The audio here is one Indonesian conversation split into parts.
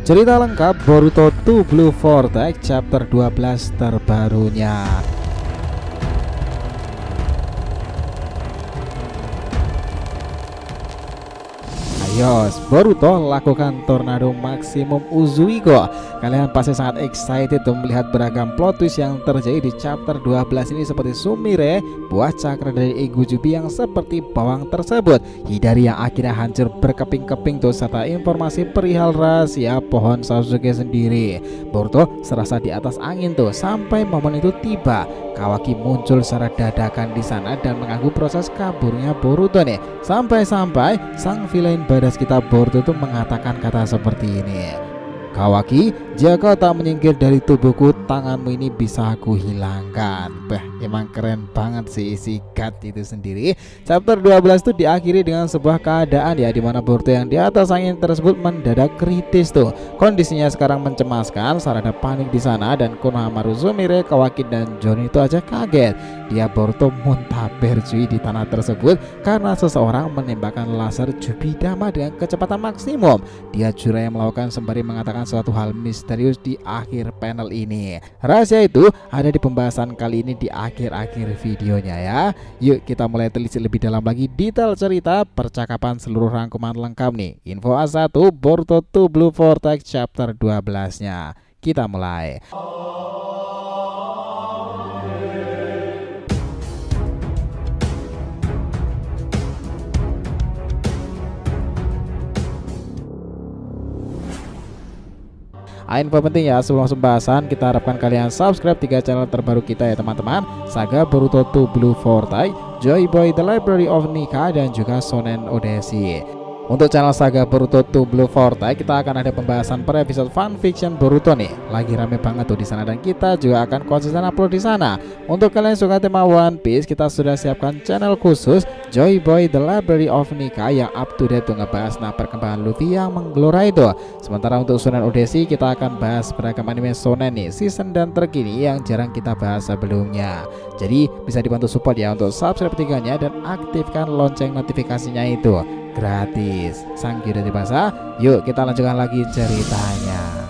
Cerita lengkap Boruto 2 Blue Vortex chapter 12 terbarunya. Ayo Boruto lakukan tornado maksimum Uzuigo. Kalian pasti sangat excited tuh melihat beragam plot twist yang terjadi di chapter 12 ini, seperti Sumire, buah cakra dari Igujubi yang seperti bawang tersebut, Hidari yang akhirnya hancur berkeping-keping tuh, serta informasi perihal rahasia pohon Sasuke sendiri. Boruto serasa di atas angin tuh sampai momen itu tiba. Kawaki muncul secara dadakan di sana dan mengganggu proses kaburnya Boruto nih. Sampai-sampai sang villain badas kita Boruto tuh mengatakan kata seperti ini, "Kawaki, jika kau tak menyingkir dari tubuhku, tanganmu ini bisa aku hilangkan." Bah, emang keren banget sih isi God itu sendiri. Chapter 12 itu diakhiri dengan sebuah keadaan ya, dimana Boruto yang di atas angin tersebut mendadak kritis tuh. Kondisinya sekarang mencemaskan, Sarada panik di sana, dan Konohamaru, Sumire, Kawaki dan Jonin itu aja kaget. Dia Boruto muntaber cuy di tanah tersebut karena seseorang menembakkan laser Jubidama dengan kecepatan maksimum. Dia juraya melakukan sembari mengatakan suatu hal misterius di akhir panel ini. Rahasia itu ada di pembahasan kali ini di akhir-akhir videonya ya. Yuk kita mulai telisik lebih dalam lagi detail cerita, percakapan, seluruh rangkuman lengkap nih. Info A1 Boruto 2 Blue Vortex chapter 12-nya. Kita mulai. Info penting ya, sebelum pembahasan kita harapkan kalian subscribe 3 channel terbaru kita ya teman-teman, Saga Boruto 2 Blue Vortex, Joy Boy The Library of Nika, dan juga Shonen Odyssey. Untuk channel Saga Boruto 2 Blue Vortex kita akan ada pembahasan per episode fanfiction Boruto nih. Lagi rame banget tuh di sana dan kita juga akan konsisten upload di sana. Untuk kalian yang suka tema One Piece, kita sudah siapkan channel khusus Joy Boy The Library of Nika yang up to date tuh ngebahas perkembangan Luffy yang menggelora itu. Sementara untuk Shonen Odyssey kita akan bahas beragam anime shonen nih, season dan terkini yang jarang kita bahas sebelumnya. Jadi bisa dibantu support ya untuk subscribe 3-nya dan aktifkan lonceng notifikasinya itu. Gratis. Sang kira dibahasa. Yuk kita lanjutkan lagi ceritanya.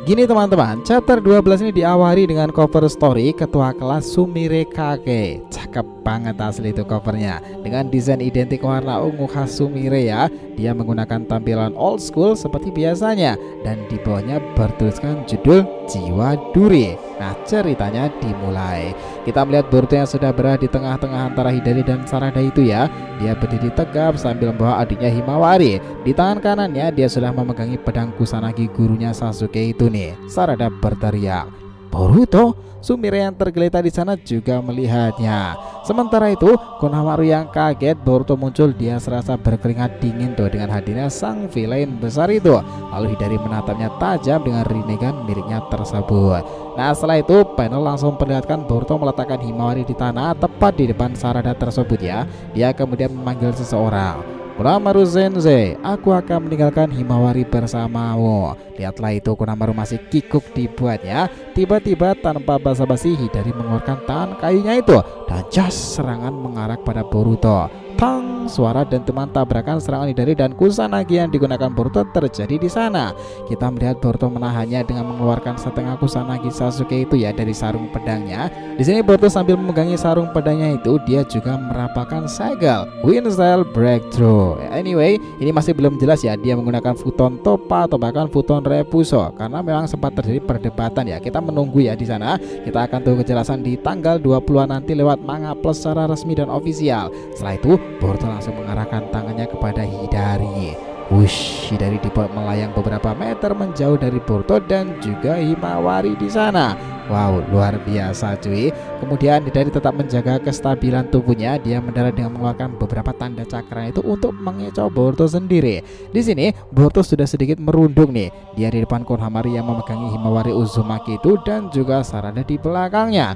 Gini teman-teman, chapter 12 ini diawali dengan cover story ketua kelas Sumire Kage. Cakep banget asli itu covernya, dengan desain identik warna ungu khas Sumire ya. Dia menggunakan tampilan old school seperti biasanya, dan di bawahnya bertuliskan judul Jiwa Duri. Nah ceritanya dimulai. Kita melihat Boruto yang sudah berada di tengah-tengah antara Hidari dan Sarada itu ya. Dia berdiri tegap sambil membawa adiknya Himawari. Di tangan kanannya dia sudah memegangi pedang Kusanagi gurunya Sasuke itu nih. Sarada berteriak, "Boruto!" Sumire yang tergeletak di sana juga melihatnya. Sementara itu, Konohamaru yang kaget Boruto muncul, dia serasa berkeringat dingin tuh dengan hadirnya sang villain besar itu. Lalu Hidari menatapnya tajam dengan rinnegan miliknya tersebut. Nah setelah itu panel langsung perlihatkan Boruto meletakkan Himawari di tanah tepat di depan Sarada tersebut ya. Dia kemudian memanggil seseorang. "Konohamaru Sensei, aku akan meninggalkan Himawari bersamamu." Lihatlah itu, Konohamaru masih kikuk dibuatnya. Tiba-tiba tanpa basa-basi Hidari mengeluarkan tangan kayunya itu dan jas serangan mengarah pada Boruto. Tang, suara dan teman tabrakan serangan Hidari dan Kusanagi yang digunakan Boruto terjadi di sana. Kita melihat Boruto menahannya dengan mengeluarkan setengah Kusanagi Sasuke itu ya dari sarung pedangnya. Di sini Boruto sambil memegangi sarung pedangnya itu, dia juga merapalkan segel Wind Style Breakthrough. Anyway, ini masih belum jelas ya dia menggunakan futon Toppa atau bahkan futon Repuso, karena memang sempat terjadi perdebatan ya. Kita menunggu ya di sana. Kita akan tunggu kejelasan di tanggal 20-an nanti lewat manga plus secara resmi dan ofisial. Setelah itu Boruto langsung mengarahkan tangannya kepada Hidari. Wush, Hidari dibuat melayang beberapa meter menjauh dari Boruto dan juga Himawari di sana. Wow, luar biasa cuy. Kemudian Hidari tetap menjaga kestabilan tubuhnya. Dia mendarat dengan mengeluarkan beberapa tanda cakra itu untuk mengecoh Boruto sendiri. Di sini Boruto sudah sedikit merunduk nih. Dia di depan Konohamaru yang memegangi Himawari Uzumaki itu dan juga Sarada di belakangnya.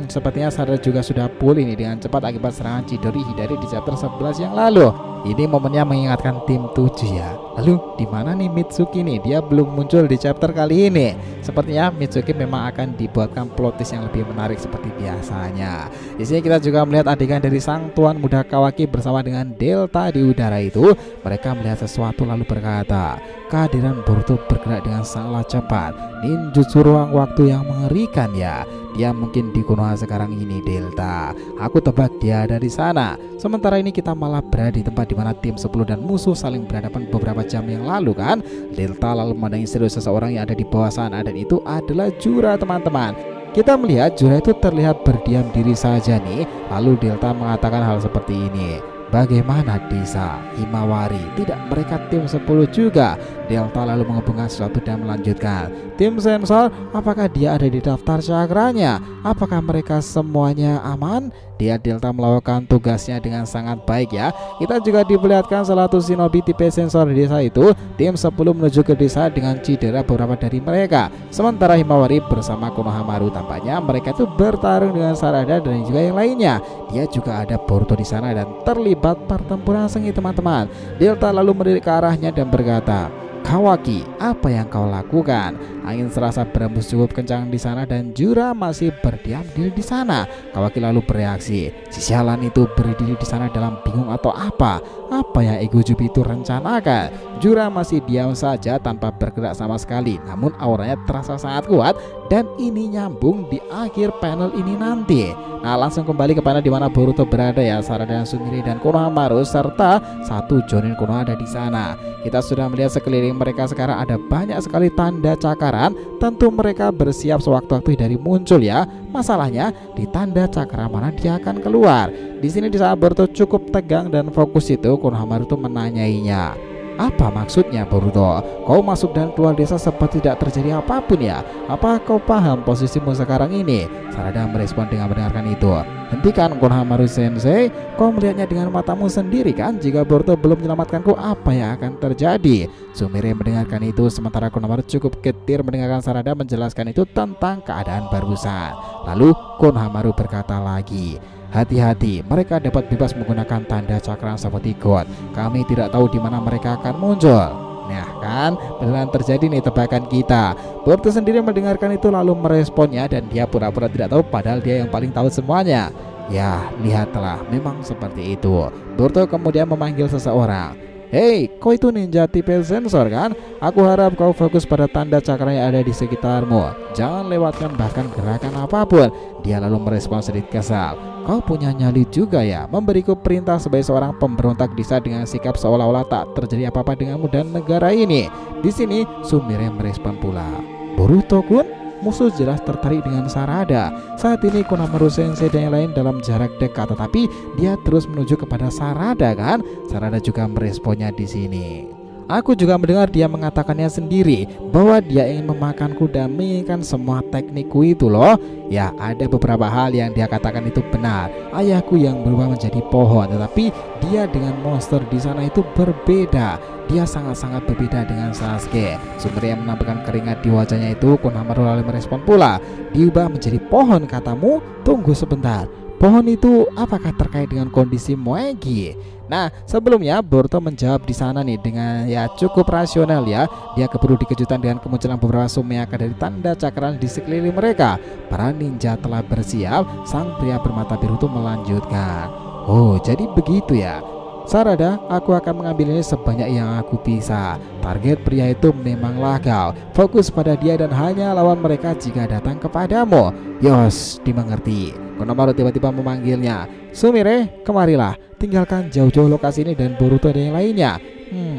Sepertinya Sarada juga sudah pulih ini dengan cepat akibat serangan Chidori Hidari di chapter 11 yang lalu. Ini momennya mengingatkan tim 7 ya. Lalu di mana nih Mitsuki nih? Dia belum muncul di chapter kali ini. Sepertinya Mitsuki memang akan dibuatkan plot twist yang lebih menarik seperti biasanya. Di sini kita juga melihat adegan dari sang tuan muda Kawaki bersama dengan Delta di udara itu. Mereka melihat sesuatu lalu berkata, kehadiran Boruto bergerak dengan sangat cepat. Ninjutsu ruang waktu yang mengerikan ya. Dia mungkin di Konoha sekarang ini Delta. Aku tebak dia ada di sana. Sementara ini kita malah berada di tempat di mana tim 10 dan musuh saling berhadapan beberapa jam yang lalu kan. Delta lalu memandangi serius seseorang yang ada di bawah sana dan itu adalah Jura teman-teman. Kita melihat Jura itu terlihat berdiam diri saja nih. Lalu Delta mengatakan hal seperti ini. Bagaimana desa Himawari? Tidak, mereka tim 10 juga. Delta lalu menghubungkan sesuatu dan melanjutkan. Tim sensor, apakah dia ada di daftar cakranya? Apakah mereka semuanya aman? Dia Delta melakukan tugasnya dengan sangat baik ya. Kita juga diperlihatkan salah satu shinobi tipe sensor di desa itu. Tim 10 menuju ke desa dengan cedera beberapa dari mereka. Sementara Himawari bersama Konohamaru tampaknya mereka itu bertarung dengan Sarada dan juga yang lainnya. Dia juga ada Boruto di sana dan terlibat pertempuran sengit teman-teman. Delta lalu melirik ke arahnya dan berkata, Kawaki, apa yang kau lakukan? Angin serasa berembus cukup kencang di sana dan Jura masih berdiam diri di sana. Kawaki lalu bereaksi, si sialan itu berdiri di sana dalam bingung atau apa? Apa yang Ego Jubi itu rencanakan? Jura masih diam saja tanpa bergerak sama sekali. Namun auranya terasa sangat kuat dan ini nyambung di akhir panel ini nanti. Nah, langsung kembali ke panel di mana Boruto berada ya. Sarada dan Sumire dan Konohamaru serta satu Jonin Konoha ada di sana. Kita sudah melihat sekeliling mereka sekarang ada banyak sekali tanda cakaran. Tentu mereka bersiap sewaktu-waktu dari muncul ya. Masalahnya di tanda cakram mana dia akan keluar. Di sini di saat Boruto cukup tegang dan fokus itu, Konohamaru itu menanyainya, apa maksudnya Boruto? Kau masuk dan keluar desa seperti tidak terjadi apapun ya? Apa kau paham posisimu sekarang ini? Sarada merespon dengan mendengarkan itu. Hentikan Konohamaru sensei, kau melihatnya dengan matamu sendiri kan? Jika Boruto belum menyelamatkanku, apa yang akan terjadi? Sumire mendengarkan itu sementara Konohamaru cukup getir mendengarkan Sarada menjelaskan itu tentang keadaan barusan. Lalu Konohamaru berkata lagi, hati-hati, mereka dapat bebas menggunakan tanda cakram seperti God. Kami tidak tahu di mana mereka akan muncul. Nah kan, beneran terjadi nih tebakan kita. Boruto sendiri mendengarkan itu lalu meresponnya dan dia pura-pura tidak tahu padahal dia yang paling tahu semuanya. Ya, lihatlah, memang seperti itu. Boruto kemudian memanggil seseorang. Hei, kau itu ninja tipe sensor kan? Aku harap kau fokus pada tanda cakra yang ada di sekitarmu. Jangan lewatkan bahkan gerakan apapun. Dia lalu merespon sedikit kesal. Kau punya nyali juga ya? Memberiku perintah sebagai seorang pemberontak desa dengan sikap seolah-olah tak terjadi apa-apa denganmu dan negara ini. Di sini Sumire merespon pula. Boruto-kun? Musuh jelas tertarik dengan Sarada. Saat ini Konohamaru sensei dan yang lain dalam jarak dekat, tetapi dia terus menuju kepada Sarada kan? Sarada juga meresponnya di sini. Aku juga mendengar dia mengatakannya sendiri bahwa dia ingin memakanku dan menginginkan semua teknikku itu loh. Ya, ada beberapa hal yang dia katakan itu benar. Ayahku yang berubah menjadi pohon, tetapi dia dengan monster di sana itu berbeda. Dia sangat-sangat berbeda dengan Sasuke. Sumire yang menampilkan keringat di wajahnya itu, Konohamaru lalu merespon pula. Diubah menjadi pohon katamu? Tunggu sebentar. Pohon itu apakah terkait dengan kondisi Moegi? Nah, sebelumnya Boruto menjawab di sana nih dengan ya cukup rasional ya. Dia keburu dikejutkan dengan kemunculan beberapa sumeaka dari tanda cakram di sekeliling mereka. Para ninja telah bersiap. Sang pria bermata biru itu melanjutkan. Oh, jadi begitu ya. Sarada, aku akan mengambil ini sebanyak yang aku bisa. Target pria itu memanglah kau. Fokus pada dia dan hanya lawan mereka jika datang kepadamu. Yos, dimengerti. Konohamaru tiba-tiba memanggilnya. Sumire, kemarilah. Tinggalkan jauh-jauh lokasi ini dan Boruto dan yang lainnya.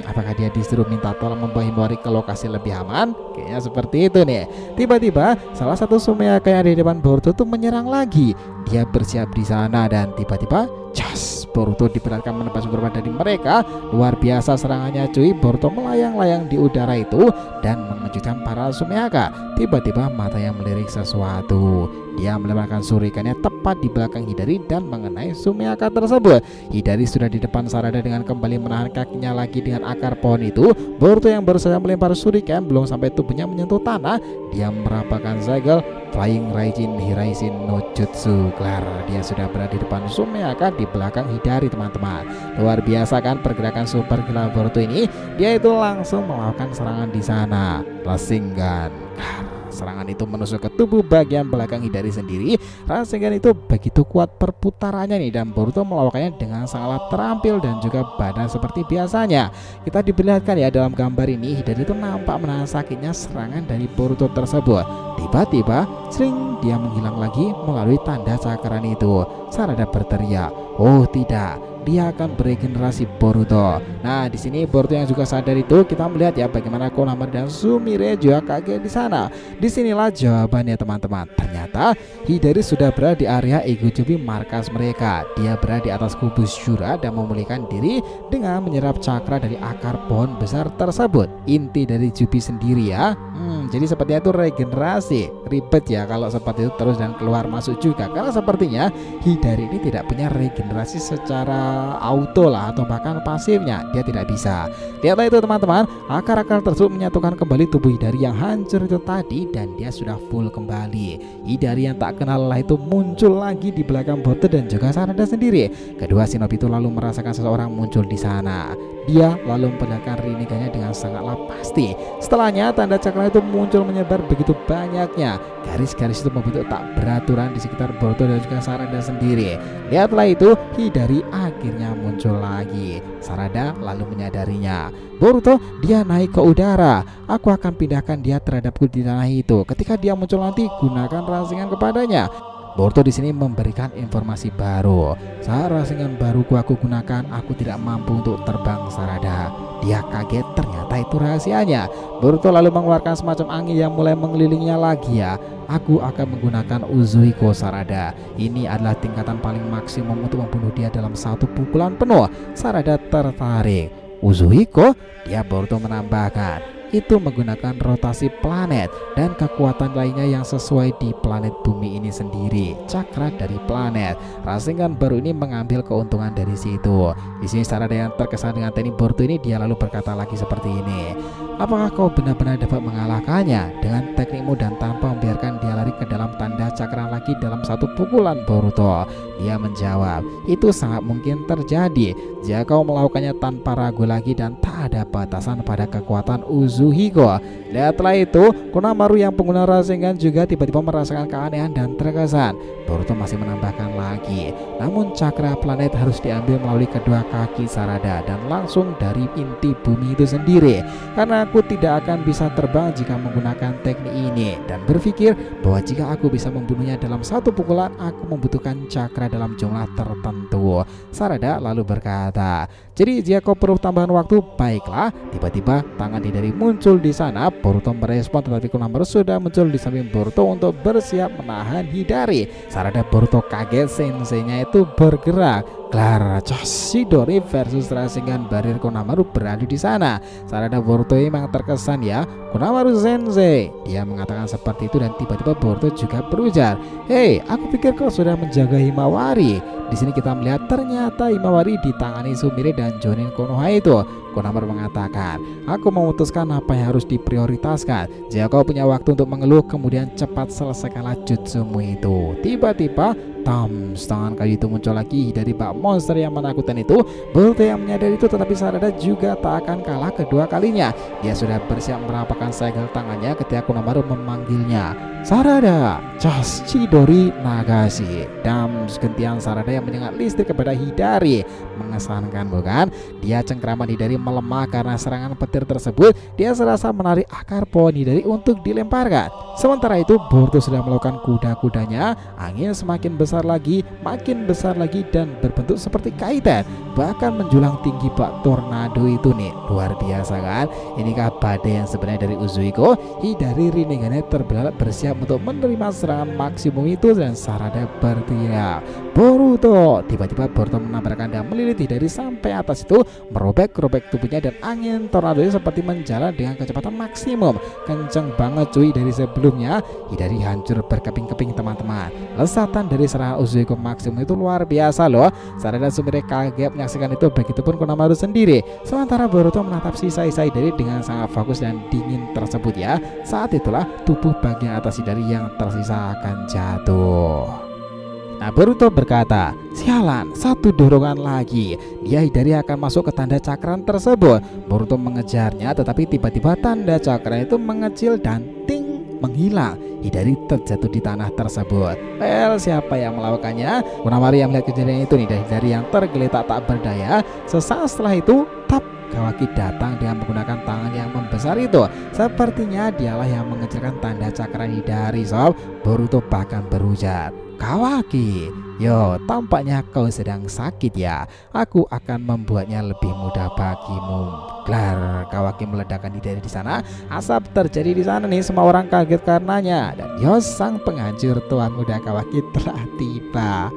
Apakah dia disuruh minta tolong membawa Himawari ke lokasi lebih aman? Kayaknya seperti itu nih. Tiba-tiba salah satu sumeaka yang ada di depan Boruto itu menyerang lagi. Dia bersiap di sana dan tiba-tiba Boruto diperlihatkan menebas beberapa dari mereka. Luar biasa serangannya cuy. Boruto melayang-layang di udara itu dan mengejutkan para sumeaka. Tiba-tiba matanya melirik sesuatu. Dia melemparkan shurikennya tepat di belakang Hidari dan mengenai Sumiaka tersebut. Hidari sudah di depan Sarada dengan kembali menahan kakinya lagi dengan akar pohon itu. Boruto yang baru saja melempar shuriken belum sampai tubuhnya menyentuh tanah, dia merapalkan segel Flying Raijin Hiraishin no Jutsu. Dia sudah berada di depan Sumiaka di belakang Hidari, teman-teman. Luar biasa kan pergerakan super gila Boruto ini. Dia itu langsung melakukan serangan di sana. Rasengan. Serangan itu menusuk ke tubuh bagian belakang Hidari sendiri. Rasengan itu begitu kuat perputarannya nih, dan Boruto melakukannya dengan sangat terampil dan juga badan seperti biasanya. Kita diperlihatkan ya dalam gambar ini, Hidari itu nampak menahan sakitnya serangan dari Boruto tersebut. Tiba-tiba, sering dia menghilang lagi melalui tanda cakaran itu. Sarada berteriak, "Oh tidak, dia akan beregenerasi Boruto." Nah, di sini Boruto yang juga sadar itu, kita melihat ya bagaimana Konohamaru dan Sumire juga kaget di sana. Disinilah jawabannya, teman-teman. Ternyata Hidari sudah berada di area Egojubi markas mereka. Dia berada di atas kubus Shura dan memulihkan diri dengan menyerap cakra dari akar pohon besar tersebut. Inti dari Jubi sendiri ya. Jadi sepertinya itu regenerasi. Ribet ya kalau seperti itu terus dan keluar masuk juga, karena sepertinya Hidari ini tidak punya regenerasi secara auto lah atau bahkan pasifnya, dia tidak bisa. Lihatlah itu, teman-teman, akar-akar tersebut menyatukan kembali tubuh Hidari yang hancur itu tadi, dan dia sudah full kembali. Hidari yang tak kenal lelah itu muncul lagi di belakang Boruto dan juga Sarada sendiri. Kedua shinobi itu lalu merasakan seseorang muncul di sana. Dia lalu memperlihatkan Rinnegan-nya dengan sangatlah pasti. Setelahnya tanda cakra itu muncul menyebar begitu banyaknya. Garis-garis itu membentuk tak beraturan di sekitar Boruto dan juga Sarada sendiri. Lihatlah itu, Hidari akhirnya muncul lagi. Sarada lalu menyadarinya. Boruto, dia naik ke udara. Aku akan pindahkan dia terhadapku di tanah itu. Ketika dia muncul nanti, gunakan rasengan kepadanya. Boruto di sini memberikan informasi baru. Saat rasengan baruku aku gunakan, aku tidak mampu untuk terbang, Sarada. Dia kaget, ternyata itu rahasianya. Boruto lalu mengeluarkan semacam angin yang mulai mengelilinginya lagi ya. Aku akan menggunakan Uzuhiko, Sarada. Ini adalah tingkatan paling maksimum untuk membunuh dia dalam satu pukulan penuh. Sarada tertarik. Uzuhiko? Dia Boruto menambahkan, itu menggunakan rotasi planet dan kekuatan lainnya yang sesuai di planet bumi ini sendiri. Cakra dari planet. Rasengan baru ini mengambil keuntungan dari situ. Di sini Sarada yang terkesan dengan teknik Boruto ini, dia lalu berkata lagi seperti ini, apakah kau benar-benar dapat mengalahkannya dengan teknikmu dan tanpa membiarkan dia lari ke dalam tanda cakra lagi dalam satu pukulan, Boruto? Dia menjawab, itu sangat mungkin terjadi jika kau melakukannya tanpa ragu lagi dan tak ada batasan pada kekuatan Uzuhiko. Lihatlah itu, Konohamaru yang pengguna Rasengan juga tiba-tiba merasakan keanehan dan terkesan. Boruto masih menambahkan lagi, namun cakra planet harus diambil melalui kedua kaki Sarada dan langsung dari inti bumi itu sendiri. Karena aku tidak akan bisa terbang jika menggunakan teknik ini, dan berpikir bahwa jika aku bisa membunuhnya dalam satu pukulan, aku membutuhkan cakra dalam jumlah tertentu. Sarada lalu berkata, jadi jika kau perlu tambahan waktu, baiklah. Tiba-tiba tangan Hidari muncul di sana. Boruto merespon, tetapi Konohamaru sudah muncul di samping Boruto untuk bersiap menahan Hidari. Sarada Boruto kaget, senseinya itu bergerak. Chidori versus Rasengan Barir Konohamaru beradu di sana. Sarada Boruto memang terkesan ya, Konohamaru sensei. Dia mengatakan seperti itu dan tiba-tiba Boruto juga berujar, hei, aku pikir kau sudah menjaga Himawari. Di sini kita melihat ternyata Himawari ditangani Sumire dan Jonin Konoha itu. Konohamaru mengatakan, aku memutuskan apa yang harus diprioritaskan. Jika kau punya waktu untuk mengeluh, kemudian cepat selesaikanlah jutsumu itu. Tiba-tiba tangan kayu itu muncul lagi dari bak monster yang menakutkan itu. Boruto yang menyadari itu, tetapi Sarada juga tak akan kalah kedua kalinya. Dia sudah bersiap merapakkan segel tangannya ketika Konohamaru memanggilnya. Sarada, Chidori Nagashi. Dan gentian Sarada yang menyengat listrik kepada Hidari. Mengesankan bukan? Dia cengkraman Hidari melemah karena serangan petir tersebut. Dia serasa menarik akar pohon Hidari untuk dilemparkan. Sementara itu Boruto sudah melakukan kuda-kudanya. Angin semakin besar lagi, makin besar lagi, dan berbentuk seperti kaitan, bahkan menjulang tinggi bak tornado itu nih. Luar biasa kan? Inikah badai yang sebenarnya dari Uzuhiko? Hidari Rinnegan-nya terbelalak bersiap untuk menerima serangan maksimum itu, dan Sarada berteriak, Boruto! Tiba-tiba Boruto menabrakkan dan melilit Hidari sampai atas itu, merobek-robek tubuhnya dan angin tornado seperti menjalar dengan kecepatan maksimum. Kenceng banget cuy, dari sebelumnya Hidari hancur berkeping-keping teman-teman. Lesatan dari serangan Uzuko maksimum itu luar biasa loh. Sarada dan Sumire kaget menyaksikan itu, begitupun Konohamaru sendiri. Sementara Boruto menatap sisa-sisa Hidari dengan sangat fokus dan dingin tersebut ya. Saat itulah tubuh bagian atas Hidari yang tersisa akan jatuh. Nah, Boruto berkata, sialan, satu dorongan lagi, dia Hidari akan masuk ke tanda cakram tersebut. Boruto mengejarnya, tetapi tiba-tiba tanda cakram itu mengecil dan ting, menghilang. Hidari terjatuh di tanah tersebut. Well, siapa yang melakukannya? Konohamaru yang melihat kejadian itu nih, dari Hidari yang tergeletak tak berdaya. Sesaat setelah itu, tap, Kawaki datang dengan menggunakan tangan yang membesar itu. Sepertinya dialah yang mengecilkan tanda cakram Hidari sob. Boruto bahkan berujar, Kawaki, yo, tampaknya kau sedang sakit ya. Aku akan membuatnya lebih mudah bagimu. Glar, Kawaki meledakkan Hidari di sana. Asap terjadi di sana nih, semua orang kaget karenanya. Dan yo, sang penghancur tuan muda Kawaki telah tiba.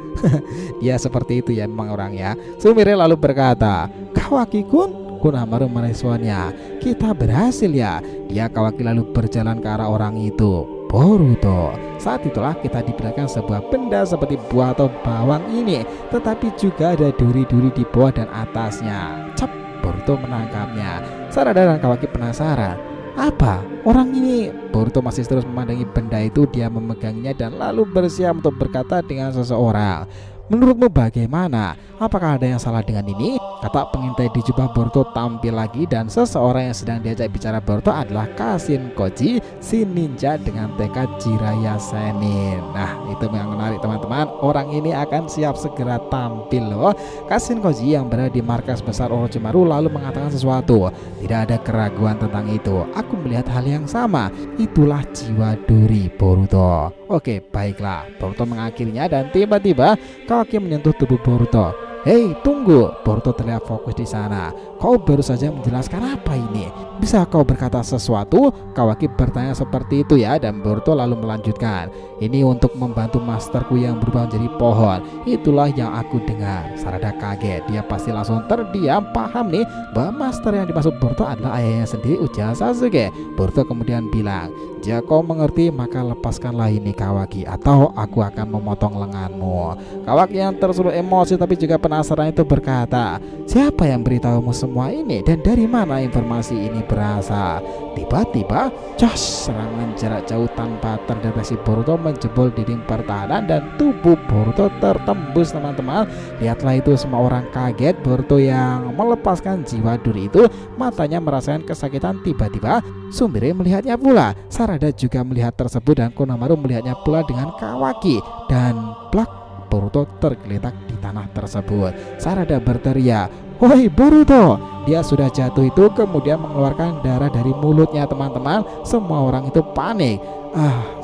Dia seperti itu ya memang orangnya. Sumire lalu berkata, Kawaki-kun. Konohamaru meresponnya, kita berhasil ya. Dia Kawaki lalu berjalan ke arah orang itu, Boruto. Saat itulah kita diperlihatkan sebuah benda seperti buah atau bawang ini, tetapi juga ada duri-duri di bawah dan atasnya. Cep, Boruto menangkapnya. Sarada dan Kawaki penasaran, apa orang ini? Boruto masih terus memandangi benda itu. Dia memeganginya dan lalu bersiap untuk berkata dengan seseorang, menurutmu bagaimana? Apakah ada yang salah dengan ini? Kata pengintai di jubah Boruto tampil lagi, dan seseorang yang sedang diajak bicara Boruto adalah Kashin Koji, si ninja dengan tekad Jiraiya Senin. Nah, itu yang menarik teman-teman. Orang ini akan siap segera tampil loh. Kashin Koji yang berada di markas besar Orochimaru lalu mengatakan sesuatu. Tidak ada keraguan tentang itu. Aku melihat hal yang sama. Itulah jiwa duri Boruto. Oke, baiklah. Boruto mengakhirinya dan tiba-tiba Kawaki menyentuh tubuh Boruto. Hei, tunggu! Boruto terlihat fokus di sana. Kau baru saja menjelaskan apa ini? Bisa kau berkata sesuatu? Kawaki bertanya seperti itu ya, dan Boruto lalu melanjutkan. Ini untuk membantu masterku yang berubah menjadi pohon. Itulah yang aku dengar. Sarada kaget. Dia pasti langsung terdiam, paham nih bahwa master yang dimaksud Boruto adalah ayahnya sendiri, ujar Sasuke. Boruto kemudian bilang, jika kau mengerti maka lepaskanlah ini Kawaki, atau aku akan memotong lenganmu. Kawaki yang tersulut emosi tapi juga penasaran itu berkata, siapa yang beritahumu semua ini dan dari mana informasi ini berasal? Tiba-tiba, jos, serangan jarak jauh tanpa terdeteksi Boruto menjebol dinding pertahanan dan tubuh Boruto tertembus teman-teman. Lihatlah itu, semua orang kaget. Boruto yang melepaskan jiwa duri itu matanya merasakan kesakitan. Tiba-tiba Sumire melihatnya pula. Sarada juga melihat tersebut dan Konohamaru melihatnya pula dengan Kawaki, dan plak, Boruto tergeletak di tanah tersebut. Sarada berteriak, woi Boruto! Dia sudah jatuh itu kemudian mengeluarkan darah dari mulutnya teman-teman. Semua orang itu panik.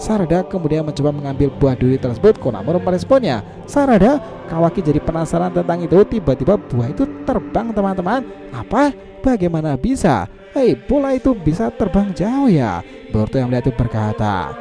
Sarada kemudian mencoba mengambil buah duri tersebut. Konohamaru meresponnya. Sarada, Kawaki jadi penasaran tentang itu. Tiba-tiba buah itu terbang teman-teman. Apa? Bagaimana bisa? Hei, bola itu bisa terbang jauh ya? Boruto yang melihat itu berkata,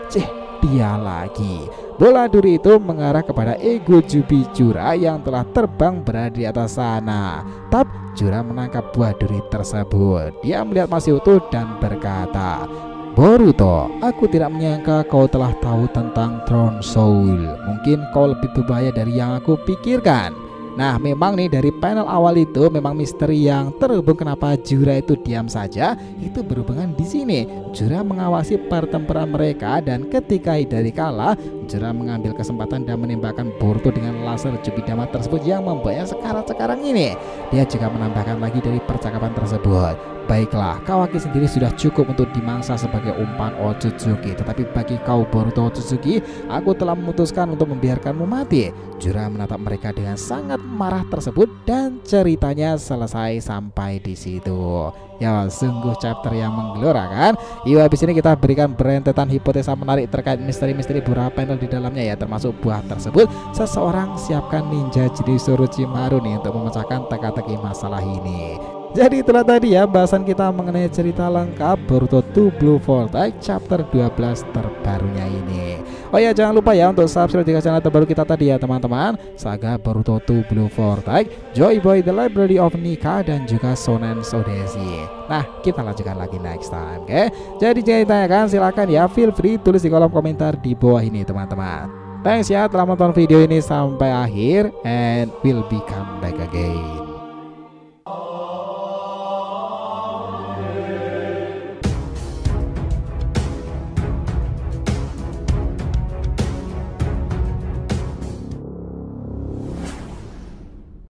dia lagi. Bola duri itu mengarah kepada ego Jubi Jura yang telah terbang berada di atas sana. Tap, Jura menangkap buah duri tersebut. Dia melihat masih utuh dan berkata, Boruto, aku tidak menyangka kau telah tahu tentang Throne Soul. Mungkin kau lebih berbahaya dari yang aku pikirkan. Nah, memang nih dari panel awal itu memang misteri yang terhubung kenapa Jura itu diam saja itu berhubungan di sini. Jura mengawasi pertempuran mereka, dan ketika Hidari kalah, Jura mengambil kesempatan dan menembakkan Boruto dengan laser Jubidama tersebut yang membuatnya sekarang ini. Dia juga menambahkan lagi dari percakapan tersebut. Baiklah, Kawaki sendiri sudah cukup untuk dimangsa sebagai umpan Otsutsuki. Tetapi bagi kau Boruto Otsutsuki, aku telah memutuskan untuk membiarkanmu mati. Jura menatap mereka dengan sangat marah tersebut, dan ceritanya selesai sampai di situ. Ya, sungguh chapter yang menggelora kan? Yuk, habis ini kita berikan berentetan hipotesa menarik terkait misteri-misteri beberapa panel di dalamnya ya, termasuk buah tersebut. Seseorang siapkan ninja jenis Orochimaru nih untuk memecahkan teka-teki masalah ini. Jadi itulah tadi ya bahasan kita mengenai cerita lengkap Boruto 2 Blue Vortex chapter 12 terbarunya ini. Oh ya, jangan lupa ya untuk subscribe di channel terbaru kita tadi ya teman-teman, Saga Boruto 2 Blue Vortex, Joy Boy The Library of Nika, dan juga Shonen Sodeshi. Nah, kita lanjutkan lagi next time, oke? Jadi jika ditanyakan silahkan ya, feel free tulis di kolom komentar di bawah ini teman-teman. Thanks ya telah menonton video ini sampai akhir, and we'll be come back again.